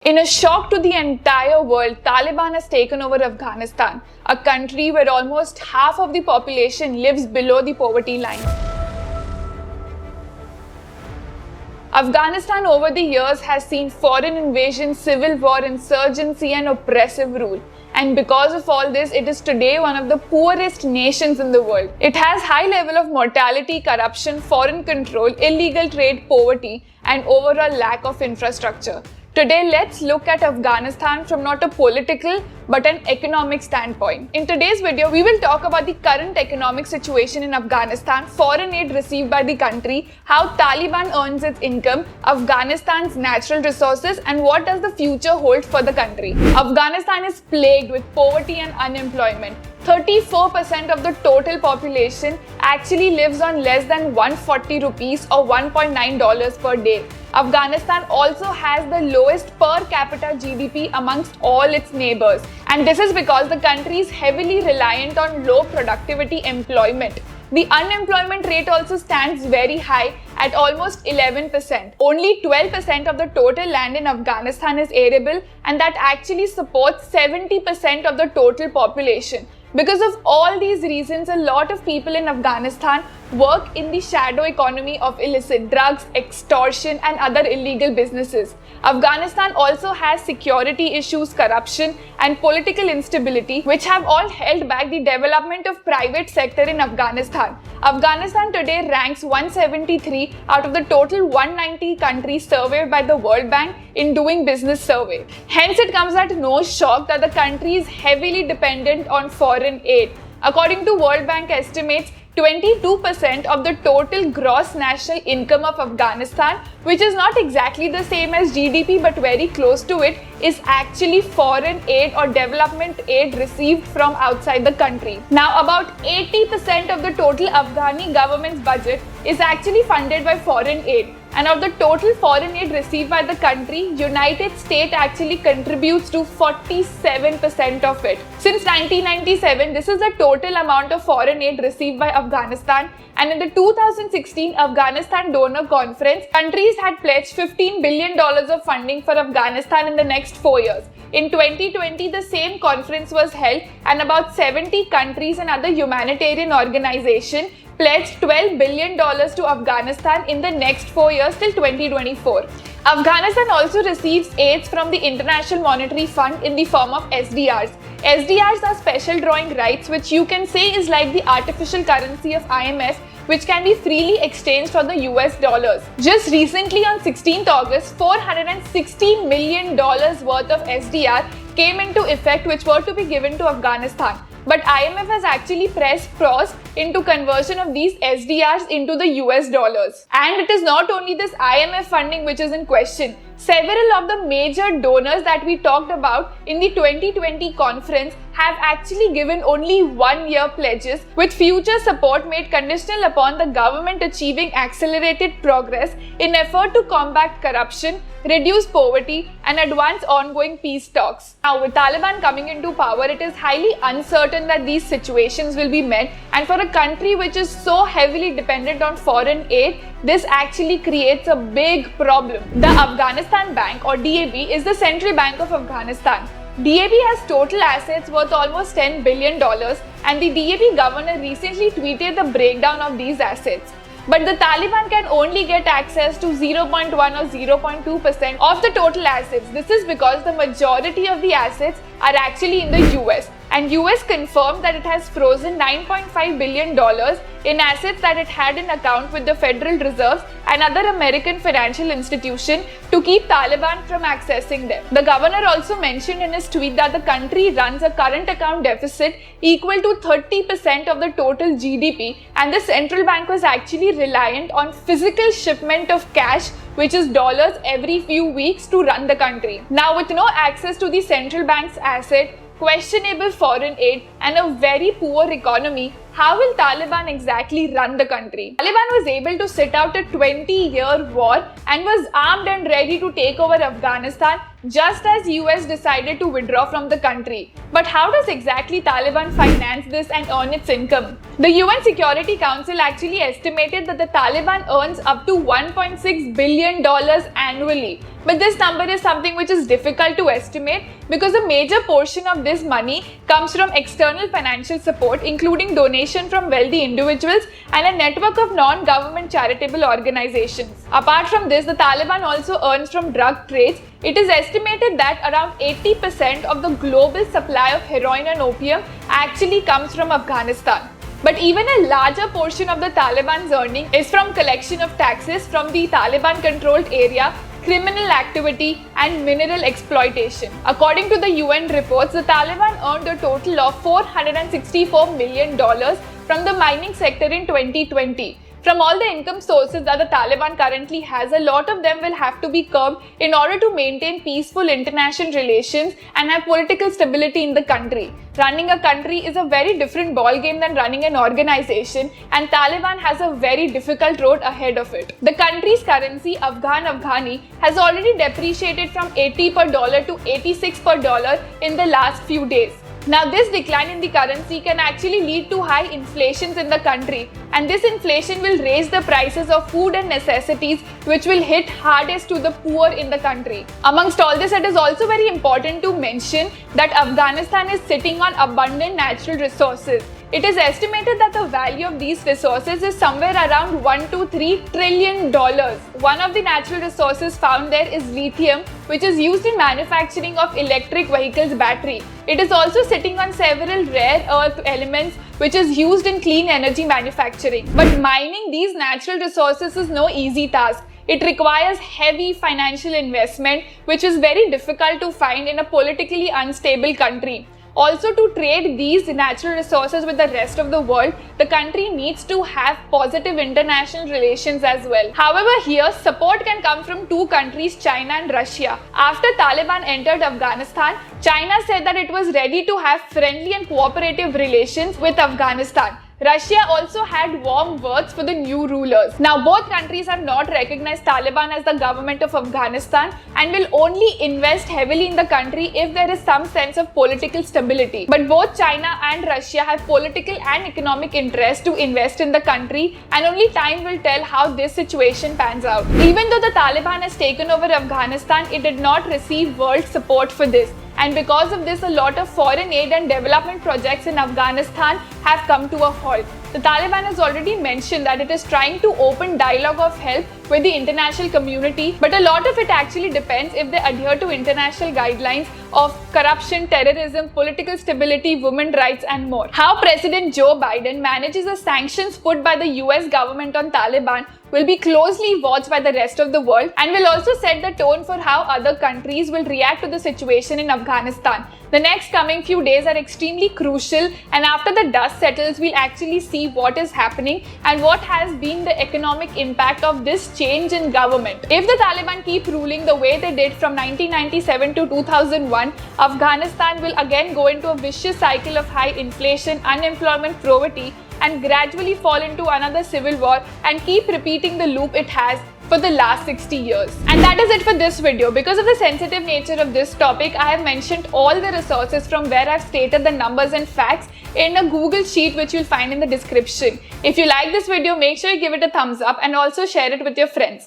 In a shock to the entire world, Taliban has taken over Afghanistan, a country where almost half of the population lives below the poverty line. Afghanistan over the years has seen foreign invasion, civil war, insurgency and oppressive rule. And because of all this, it is today one of the poorest nations in the world. It has high level of mortality, corruption, foreign control, illegal trade, poverty and overall lack of infrastructure. Today, let's look at Afghanistan from not a political but an economic standpoint. In today's video, we will talk about the current economic situation in Afghanistan, foreign aid received by the country, how Taliban earns its income, Afghanistan's natural resources, and what does the future hold for the country. Afghanistan is plagued with poverty and unemployment. 34% of the total population actually lives on less than 140 rupees or $1.9 per day. Afghanistan also has the lowest per capita GDP amongst all its neighbors, and this is because the country is heavily reliant on low productivity employment. The unemployment rate also stands very high at almost 11%. Only 12% of the total land in Afghanistan is arable, and that actually supports 70% of the total population. Because of all these reasons, a lot of people in Afghanistan work in the shadow economy of illicit drugs, extortion and other illegal businesses. Afghanistan also has security issues, corruption and political instability, which have all held back the development of private sector in Afghanistan. Afghanistan today ranks 173 out of the total 190 countries surveyed by the World Bank in doing business survey. Hence, it comes at no shock that the country is heavily dependent on foreign aid. According to World Bank estimates, 22% of the total gross national income of Afghanistan, which is not exactly the same as GDP but very close to it, is actually foreign aid or development aid received from outside the country. Now, about 80% of the total Afghani government's budget is actually funded by foreign aid. And of the total foreign aid received by the country, United States actually contributes to 47% of it. Since 1997, this is the total amount of foreign aid received by Afghanistan. And in the 2016 Afghanistan Donor Conference, countries had pledged $15 billion of funding for Afghanistan in the next 4 years. In 2020, the same conference was held and about 70 countries and other humanitarian organizations pledged $12 billion to Afghanistan in the next 4 years till 2024. Afghanistan also receives aids from the International Monetary Fund in the form of SDRs. SDRs are special drawing rights, which you can say is like the artificial currency of IMF, which can be freely exchanged for the US dollars. Just recently on 16th August, $460 million worth of SDR came into effect, which were to be given to Afghanistan. But IMF has actually pressed pause into conversion of these SDRs into the US dollars. And it is not only this IMF funding which is in question. Several of the major donors that we talked about in the 2020 conference have actually given only 1 year pledges, with future support made conditional upon the government achieving accelerated progress in effort to combat corruption, reduce poverty and advance ongoing peace talks. Now, with Taliban coming into power, it is highly uncertain that these situations will be met, and for a country which is so heavily dependent on foreign aid, this actually creates a big problem. The Afghanistan Bank or DAB is the central bank of Afghanistan. DAB has total assets worth almost $10 billion, and the DAB governor recently tweeted the breakdown of these assets. But the Taliban can only get access to 0.1 or 0.2% of the total assets. This is because the majority of the assets are actually in the US. And US confirmed that it has frozen $9.5 billion in assets that it had in account with the Federal Reserve and other American financial institutions to keep Taliban from accessing them. The governor also mentioned in his tweet that the country runs a current account deficit equal to 30% of the total GDP, and the central bank was actually reliant on physical shipment of cash, which is dollars, every few weeks to run the country. Now, with no access to the central bank's asset, questionable foreign aid and a very poor economy, how will Taliban exactly run the country? Taliban was able to sit out a 20-year war and was armed and ready to take over Afghanistan just as US decided to withdraw from the country. But how does exactly Taliban finance this and earn its income? The UN Security Council actually estimated that the Taliban earns up to $1.6 billion annually. But this number is something which is difficult to estimate because a major portion of this money comes from external financial support, including donation from wealthy individuals and a network of non-government charitable organizations. Apart from this, the Taliban also earns from drug trades. It is estimated that around 80% of the global supply of heroin and opium actually comes from Afghanistan. But even a larger portion of the Taliban's earning is from collection of taxes from the Taliban-controlled area, criminal activity and mineral exploitation. According to the UN reports, the Taliban earned a total of $464 million from the mining sector in 2020. From all the income sources that the Taliban currently has, a lot of them will have to be curbed in order to maintain peaceful international relations and have political stability in the country. Running a country is a very different ballgame than running an organization, and Taliban has a very difficult road ahead of it. The country's currency, Afghan Afghani, has already depreciated from 80 per dollar to 86 per dollar in the last few days. Now, this decline in the currency can actually lead to high inflations in the country, and this inflation will raise the prices of food and necessities, which will hit hardest to the poor in the country. Amongst all this, it is also very important to mention that Afghanistan is sitting on abundant natural resources. It is estimated that the value of these resources is somewhere around $1 to $3 trillion. One of the natural resources found there is lithium, which is used in manufacturing of electric vehicles battery. It is also sitting on several rare earth elements which is used in clean energy manufacturing. But mining these natural resources is no easy task. It requires heavy financial investment, which is very difficult to find in a politically unstable country. Also, to trade these natural resources with the rest of the world, the country needs to have positive international relations as well. However, here support can come from two countries, China and Russia. After Taliban entered Afghanistan, China said that it was ready to have friendly and cooperative relations with Afghanistan. Russia also had warm words for the new rulers. Now, both countries have not recognized Taliban as the government of Afghanistan and will only invest heavily in the country if there is some sense of political stability. But both China and Russia have political and economic interest to invest in the country, and only time will tell how this situation pans out. Even though the Taliban has taken over Afghanistan, it did not receive world support for this. And because of this, a lot of foreign aid and development projects in Afghanistan have come to a halt. The Taliban has already mentioned that it is trying to open dialogue of help with the international community, but a lot of it actually depends if they adhere to international guidelines of corruption, terrorism, political stability, women's rights and more. How President Joe Biden manages the sanctions put by the US government on Taliban will be closely watched by the rest of the world and will also set the tone for how other countries will react to the situation in Afghanistan. The next coming few days are extremely crucial, and after the dust settles, we'll actually see what is happening and what has been the economic impact of this change in government. If the Taliban keep ruling the way they did from 1997 to 2001, Afghanistan will again go into a vicious cycle of high inflation, unemployment, poverty, and gradually fall into another civil war and keep repeating the loop it has for the last 60 years. And that is it for this video. Because of the sensitive nature of this topic, I have mentioned all the resources from where I've stated the numbers and facts in a Google sheet which you'll find in the description. If you like this video, make sure you give it a thumbs up and also share it with your friends.